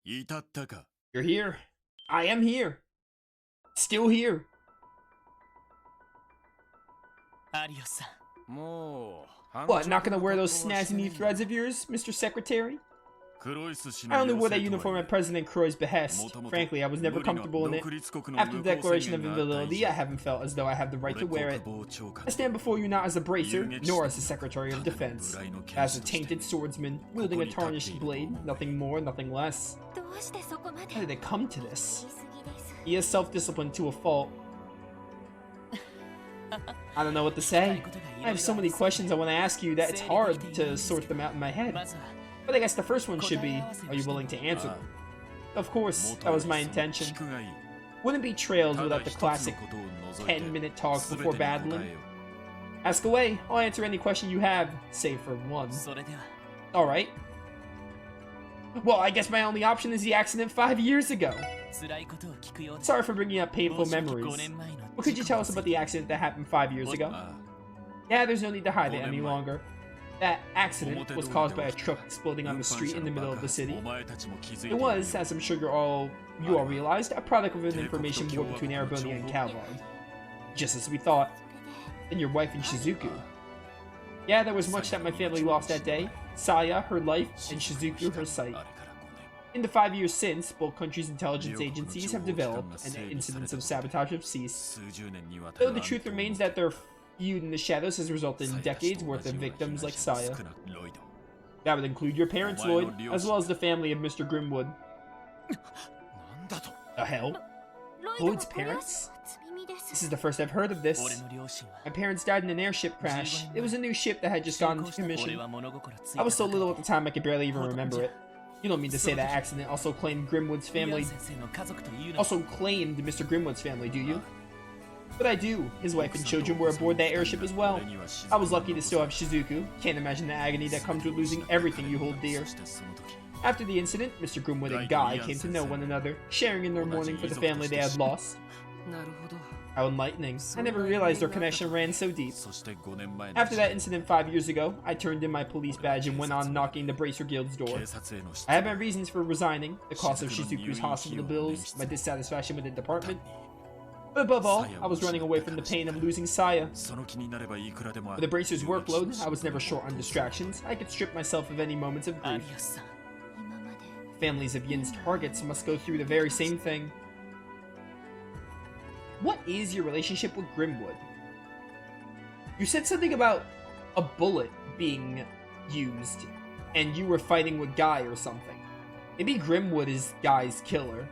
You're here. I am here. Still here. Arios. What, not gonna wear those snazzy new threads of yours, Mr. Secretary? I only wore that uniform at President Croy's behest. Frankly, I was never comfortable in it. After the Declaration of Inviolability, I haven't felt as though I have the right to wear it. I stand before you not as a bracer, nor as the Secretary of Defense. As a tainted swordsman, wielding a tarnished blade, nothing more, nothing less. How did it come to this? He is self-disciplined to a fault. I don't know what to say. I have so many questions I want to ask you that it's hard to sort them out in my head. But I guess the first one should be, are you willing to answer them? Of course, that was my intention. Wouldn't be trails without the classic 10-minute talk before battling. Ask away, I'll answer any question you have, save for one. Alright. Well, I guess my only option is the accident 5 years ago. Sorry for bringing up painful memories. What could you tell us about the accident that happened 5 years ago? Yeah, there's no need to hide it any longer. That accident was caused by a truck exploding on the street in the middle of the city. It was, as I'm sure you all realized, a product of an information war between Arabonia and Calvard. Just as we thought. And your wife and Shizuku. Yeah, there was much that my family lost that day. Saya, her life, and Shizuku, her sight. In the 5 years since, both countries' intelligence agencies have developed, and incidents of sabotage have ceased. Though the truth remains that their feud in the shadows has resulted in decades worth of victims like Saya. That would include your parents, Lloyd, as well as the family of Mr. Grimwood. The hell? Lloyd's parents? This is the first I've heard of this. My parents died in an airship crash. It was a new ship that had just gone into commission. I was so little at the time I could barely even remember it. You don't mean to say that accident also claimed Mr. Grimwood's family, do you? But I do. His wife and children were aboard that airship as well. I was lucky to still have Shizuku. Can't imagine the agony that comes with losing everything you hold dear. After the incident, Mr. Grimwood and Guy came to know one another, sharing in their mourning for the family they had lost. How enlightening. I never realized their connection ran so deep. After that incident 5 years ago, I turned in my police badge and went on knocking the Bracer Guild's door. I had my reasons for resigning, the cost of Shizuku's hospital bills, my dissatisfaction with the department. But above all, I was running away from the pain of losing Saya. With the Bracer's workload, I was never short on distractions. I could strip myself of any moments of grief. Families of Yin's targets must go through the very same thing. What is your relationship with Grimwood? You said something about a bullet being used, and you were fighting with Guy or something. Maybe Grimwood is Guy's killer.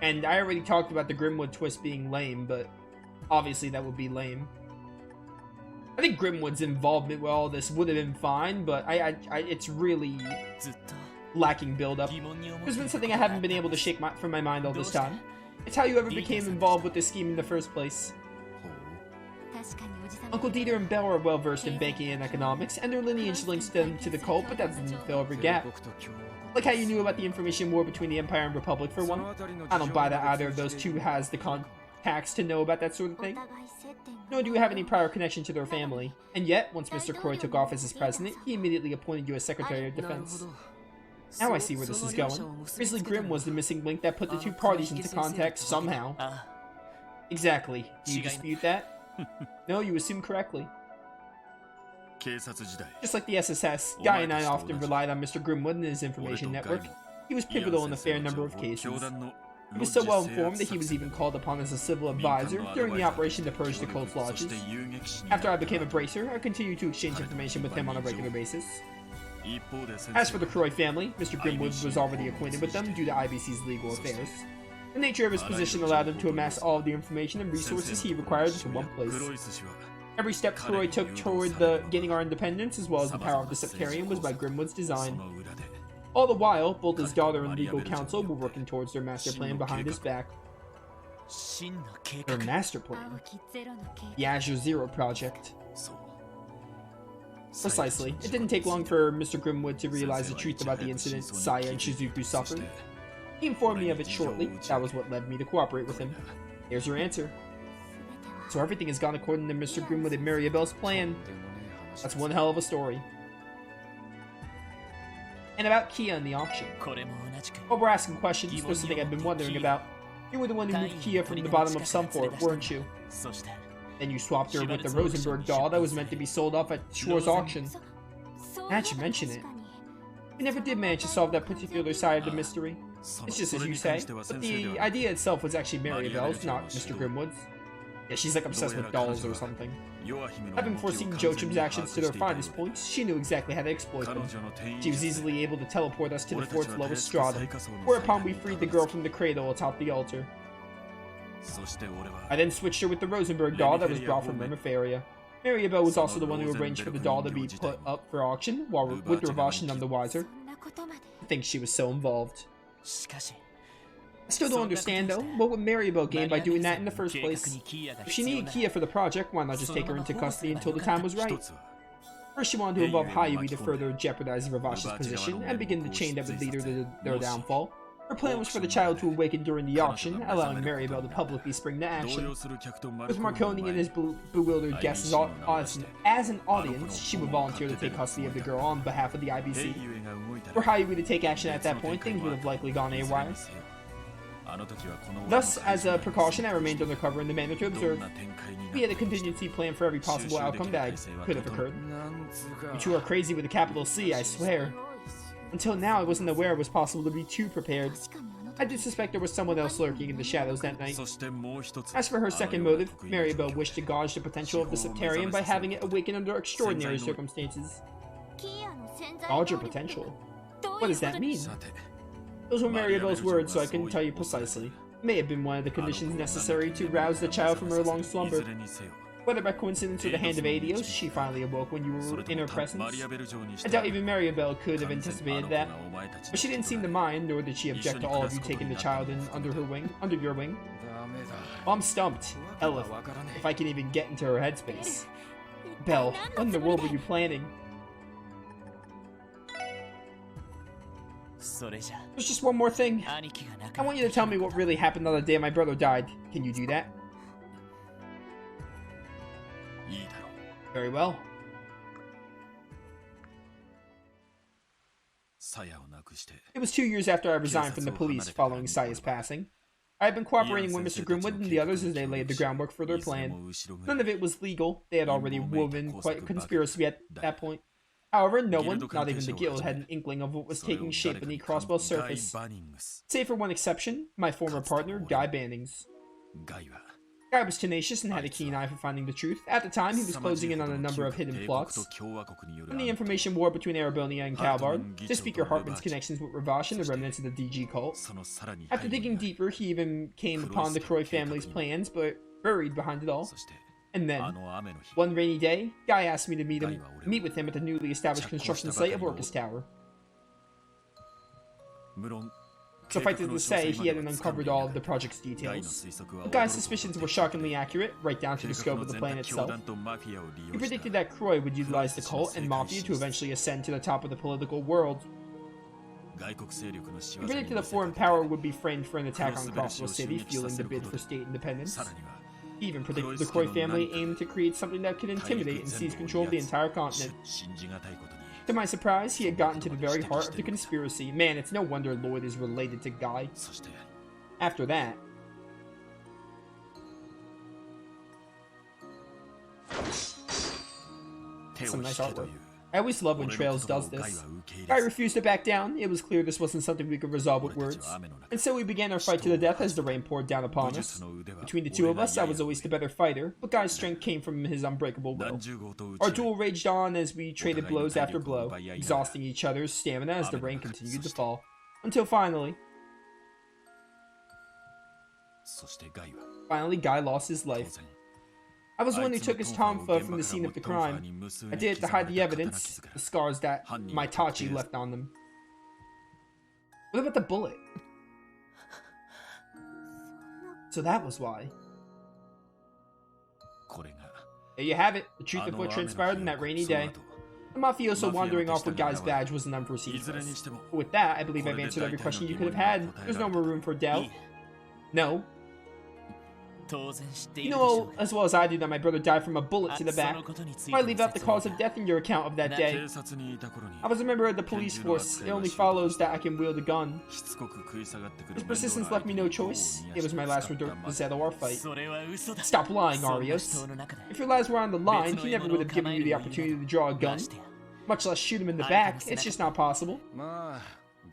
And I already talked about the Grimwood twist being lame, but obviously that would be lame. I think Grimwood's involvement with all this would have been fine, but it's really lacking build-up. There's been something I haven't been able to shake from my mind all this time. It's how you ever became involved with this scheme in the first place. Uncle Dieter and Belle are well versed in banking and economics, and their lineage links them to the cult, but that doesn't fill every gap. Like how you knew about the information war between the Empire and Republic for one. I don't buy that either of those two has the contacts to know about that sort of thing. Nor do you have any prior connection to their family. And yet, once Mr. Croy took office as president, he immediately appointed you as Secretary of Defense. Now I see where this is going. Grizzly Grim was the missing link that put the two parties into contact somehow. Exactly. Do you dispute that? No, you assume correctly. Just like the SSS, Guy and I often relied on Mr. Grimwood and his information network. He was pivotal in a fair number of cases. He was so well informed that he was even called upon as a civil advisor during the operation to purge the cult's lodges. After I became a bracer, I continued to exchange information with him on a regular basis. As for the Croy family, Mr. Grimwood was already acquainted with them due to IBC's legal affairs. The nature of his position allowed him to amass all of the information and resources he required into one place. Every step Croy took toward gaining our independence, as well as the power of the Septarian, was by Grimwood's design. All the while, both his daughter and legal counsel were working towards their master plan behind his back. Their master plan? The Azure Zero project. Precisely. It didn't take long for Mr. Grimwood to realize the truth about the incident Saya and Shizuku suffered. He informed me of it shortly. That was what led me to cooperate with him. Here's your answer. So everything has gone according to Mr. Grimwood and Maribel's plan. That's one hell of a story. And about Kia and the auction. これも同じく While we're asking questions, there's something I've been wondering about. You were the one who moved Kia from the bottom of Sunport, weren't you? そして Then you swapped her with the Rosenberg doll that was meant to be sold off at Shore's auction. Now that you mention it, we never did manage to solve that particular side of the mystery. It's just as you say, but the idea itself was actually Maribel's, not Mr. Grimwood's. Yeah, she's like obsessed with dolls or something. Having foreseen Joachim's actions to their finest points, she knew exactly how to exploit them. She was easily able to teleport us to the fort's lowest stratum, whereupon we freed the girl from the cradle atop the altar. I then switched her with the Rosenberg doll that was brought from Remiferia. Maribel was also the one who arranged for the doll to be put up for auction, while with Ravash none the wiser. I think she was so involved. しかし I still don't understand though, what would Maribel gain by doing that in the first place? If she needed Kia for the project, why not just take her into custody until the time was right? First she wanted to involve Hayui to further jeopardize Ravash's position and begin the chain that would lead her to their downfall. Her plan was for the child to awaken during the auction, allowing Maribel to publicly spring to action. With Marconi and his bewildered guests as an audience, she would volunteer to take custody of the girl on behalf of the IBC. For Hayui to take action at that point, things would have likely gone AWire. Thus, as a precaution, I remained undercover in the manner to observe. We had a contingency plan for every possible outcome that could have occurred. You two are crazy with a capital C, I swear. Until now, I wasn't aware it was possible to be too prepared. I did suspect there was someone else lurking in the shadows that night. As for her second motive, Maribel wished to gauge the potential of the Septarian by having it awaken under extraordinary circumstances. Gauge your potential? What does that mean? Those were Maribel's words, so I couldn't tell you precisely. It may have been one of the conditions necessary to rouse the child from her long slumber. Whether by coincidence or the hand of Arios, she finally awoke when you were in her presence. I doubt even Maribel could have anticipated that. But she didn't seem to mind, nor did she object to all of you taking the child under your wing. Well, I'm stumped. Hell, if I can even get into her headspace. Belle, what in the world were you planning? There's just one more thing. I want you to tell me what really happened on the day my brother died. Can you do that? Very well. It was 2 years after I resigned from the police following Saya's passing. I had been cooperating with Mr. Grimwood and the others as they laid the groundwork for their plan. None of it was legal. They had already woven quite a conspiracy at that point. However, no one, not even the guild, had an inkling of what was taking shape beneath Crossbell's surface. Save for one exception, my former partner, Guy Bannings. Guy was tenacious and had a keen eye for finding the truth. At the time, he was closing in on a number of hidden plots. From the information war between Arabonia and Calvard, to Speaker Hartman's connections with Ravash and the remnants of the DG cult. After digging deeper, he even came upon the Croy family's plans, but buried behind it all. And then, one rainy day, Guy asked me to meet with him at the newly established construction site of Orcus Tower. Suffice it to say, he hadn't uncovered all of the project's details. But Guy's suspicions were shockingly accurate, right down to the scope of the plan itself. He predicted that Croy would utilize the cult and Mafia to eventually ascend to the top of the political world. He predicted a foreign power would be framed for an attack on Crosswell City, fueling the bid for state independence. He even predicted the Croy family aimed to create something that could intimidate and seize control of the entire continent. To my surprise, he had gotten to the very heart of the conspiracy. Man, it's no wonder Lloyd is related to Guy. After that... some nice artwork. I always love when Trails does this. I refused to back down. It was clear this wasn't something we could resolve with words. And so we began our fight to the death as the rain poured down upon us. Between the two of us, I was always the better fighter, but Guy's strength came from his unbreakable will. Our duel raged on as we traded blows after blow, exhausting each other's stamina as the rain continued to fall. Until finally, Guy lost his life. I was the one who took his tonfa from the scene of the crime. I did it to hide the evidence, the scars that my Tachi left on them. What about the bullet? So that was why. There you have it, the truth of what transpired in that rainy day. The mafioso wandering off with Guy's badge was an unforeseen twist. But with that, I believe I've answered every question you could have had. There's no more room for doubt. No. You know as well as I do that my brother died from a bullet to the back. Why leave out the cause of death in your account of that day? I was a member of the police force. It only follows that I can wield a gun. His persistence left me no choice. It was my last resort to settle our fight. Stop lying, Arios. If your lives were on the line, he never would have given you the opportunity to draw a gun. Much less shoot him in the back. It's just not possible.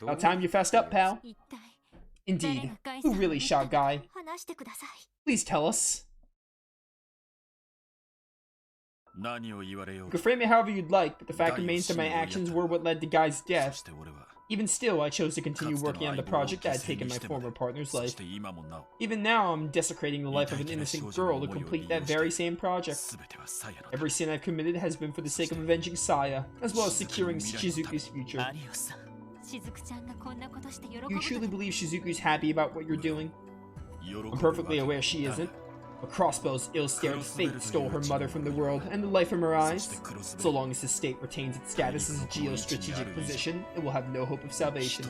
About time you fessed up, pal. Indeed. Who really shot Guy? Please tell us. You can frame it however you'd like, but the fact remains that my actions were what led to Guy's death. Even still, I chose to continue working on the project that had taken my former partner's life. Even now, I'm desecrating the life of an innocent girl to complete that very same project. Every sin I've committed has been for the sake of avenging Saya, as well as securing Shizuku's future. You truly believe Shizuku's happy about what you're doing? I'm perfectly aware she isn't. A crossbow's ill-starred fate stole her mother from the world and the light from her eyes. So long as the state retains its status as a geostrategic position, it will have no hope of salvation.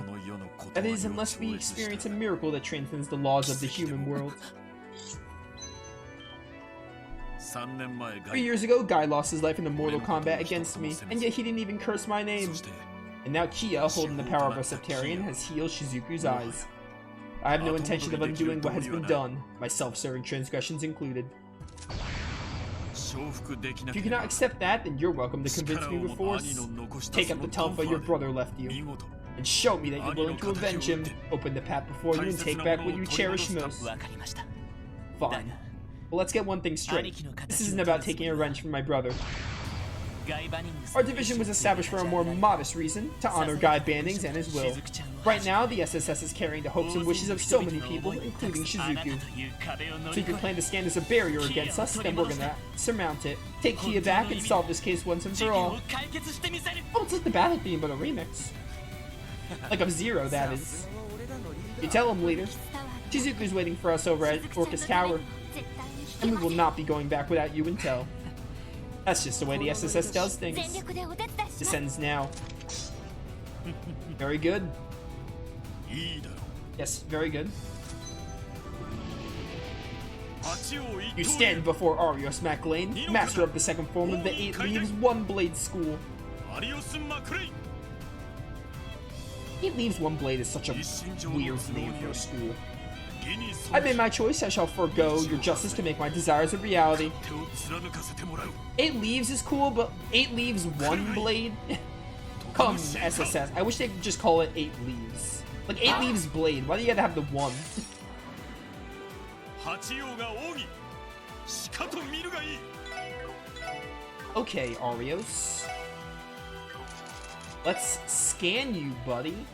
That is, unless we experience a miracle that transcends the laws of the human world. 3 years ago, Guy lost his life in a mortal combat against me, and yet he didn't even curse my name. And now Kia, holding the power of a Septarian, has healed Shizuku's eyes. I have no intention of undoing what has been done, my self-serving transgressions included. If you cannot accept that, then you're welcome to convince me with force. Take up the tonfa your brother left you, and show me that you're willing to avenge him. Open the path before you and take back what you cherish most. Fine. Well, let's get one thing straight. This isn't about taking revenge from my brother. Our division was established for a more modest reason, to honor Guy Bannings and his will. Right now, the SSS is carrying the hopes and wishes of so many people, including Shizuku. So if you plan to stand as a barrier against us, then we're gonna surmount it. Take Kia back and solve this case once and for all. Oh, it's like the battle theme, but a remix. Like of Zero, that is. You tell him, leader. Shizuku's waiting for us over at Orcus Tower. And we will not be going back without you and Tell. That's just the way the SSS does things. Descends now. Very good. Yes, very good. You stand before Arios MacLane, master of the second form of the 8 Leaves One Blade School. 8 Leaves One Blade is such a weird name for a school. I made my choice. I shall forego your justice to make my desires a reality. 8 Leaves is cool, but 8 Leaves One Blade? Come, SSS. I wish they could just call it 8 Leaves. Like 8 Leaves Blade. Why do you gotta have the 1? Okay, Arios. Let's scan you, buddy.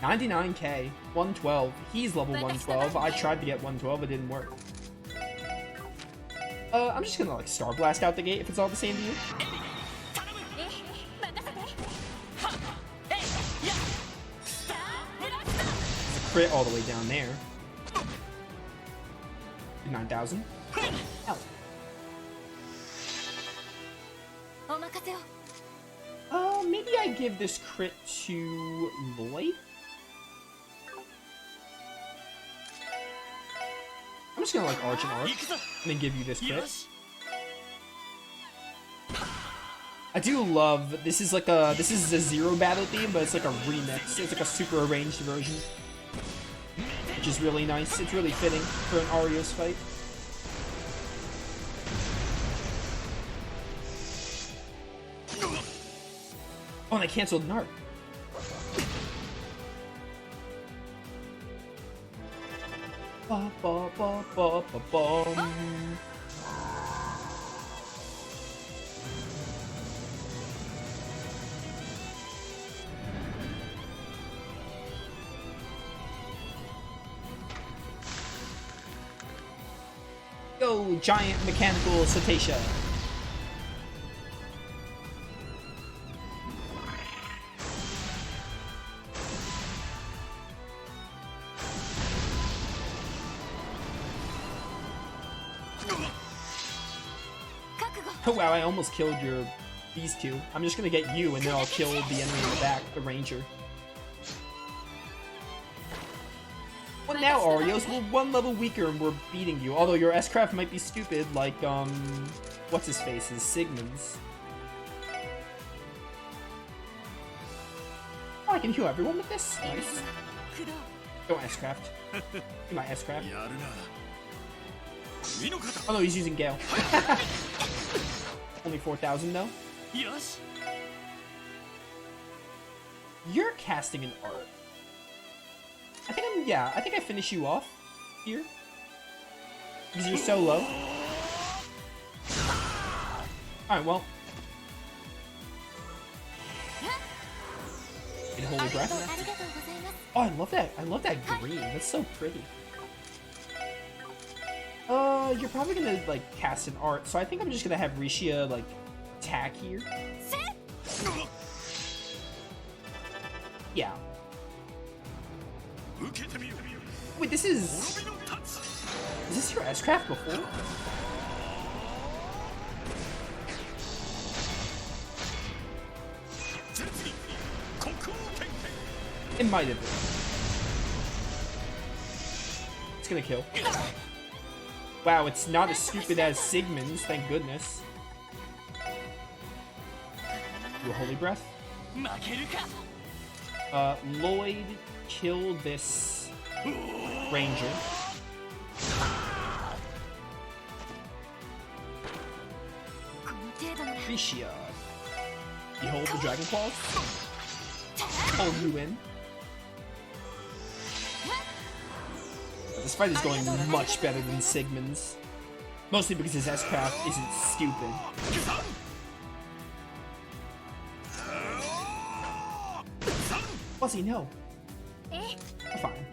$99K, 112. He's level 112. I tried to get 112, it didn't work. I'm just gonna like Star Blast out the gate if it's all the same to you. Crit all the way down there. 9,000. Hell. Maybe I give this crit to Lloyd? I'm just gonna like Arch and Arch, and then give you this crit. I do love, this is a Zero battle theme, but it's like a remix. It's like a super arranged version. Which is really nice. It's really fitting for an Arios fight. Oh, and I canceled Narc. Ba ba ba ba ba bum. Go, giant mechanical cetacea. Oh wow, I almost killed your these two. I'm just gonna get you, and then I'll kill the enemy in the back, the ranger. Well, now, Arios, we're one level weaker and we're beating you. Although your S-Craft might be stupid, like, what's-his-face, is Sigmund's. Oh, I can heal everyone with this? Nice. Go S-Craft. Give my S-Craft. Oh no, he's using Gale. Only 4,000 though. You're casting an art. I think I finish you off here. Because you're so low. Alright, well. Get Holy Breath. Oh, I love that. I love that green. That's so pretty. You're probably gonna, like, cast an art, so I think I'm just gonna have Rishia, like, attack here. Yeah. Wait, this is... Is this your S-Craft before? It might have been. It's gonna kill. Wow, it's not as stupid as Sigmund's, thank goodness. Do a Holy Breath. Lloyd, kill this ranger. Rishia. Behold the Dragon Claws. Hold you in. This fight is going much better than Sigmund's. Mostly because his S-Craft isn't stupid. Fuzzy, no. We're fine.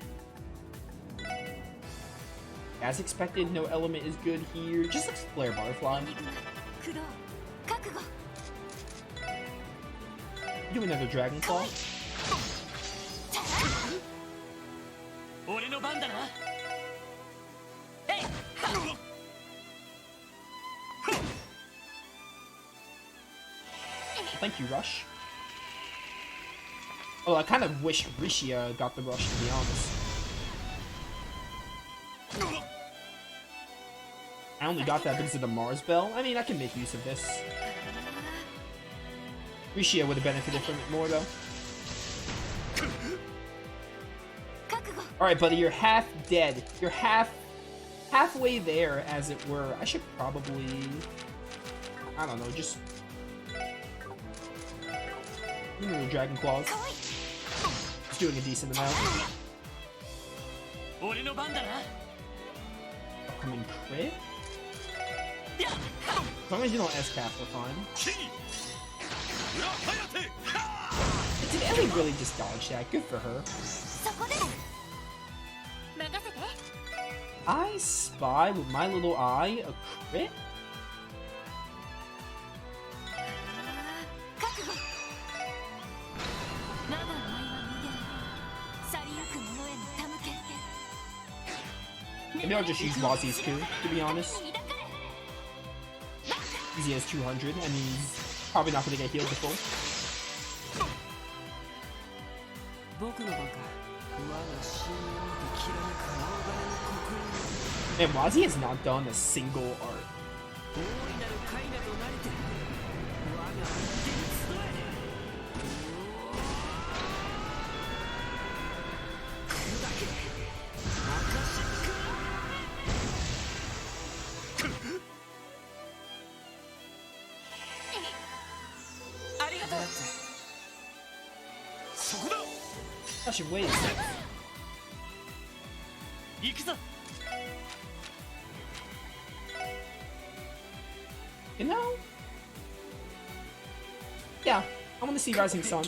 As expected, no element is good here. Just looks Flare Butterfly. Do another Dragon Claw. Thank you, Rush. Oh, I kind of wish Rishia got the Rush, to be honest. I only got that because of the Mars Bell. I mean, I can make use of this. Rishia would have benefited from it more, though. Alright, buddy, you're half dead. You're halfway there, as it were. I should probably... I don't know, just... Dragon Claws. It's doing a decent amount. Upcoming crit? As long as you don't S-Cast, we're fine. Did Ellie really just dodge that? Good for her. I spy with my little eye a crit? Maybe I'll just use Wazi's too, to be honest. He has 200, and he's probably not going to get healed before. Man, Wazi has not done a single art. I should wait. You know? Yeah, I want to see Rising Sun.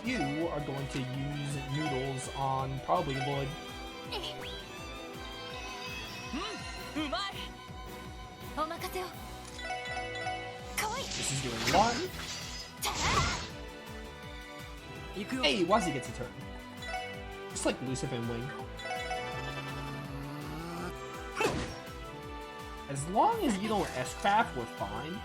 You are going to use noodles on probably Lloyd. This is doing one. Hey, Wazi gets a turn. Just like Lucifer and Wing. As long as you don't S-craft, we're fine.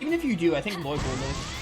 Even if you do, I think Lloyd will live.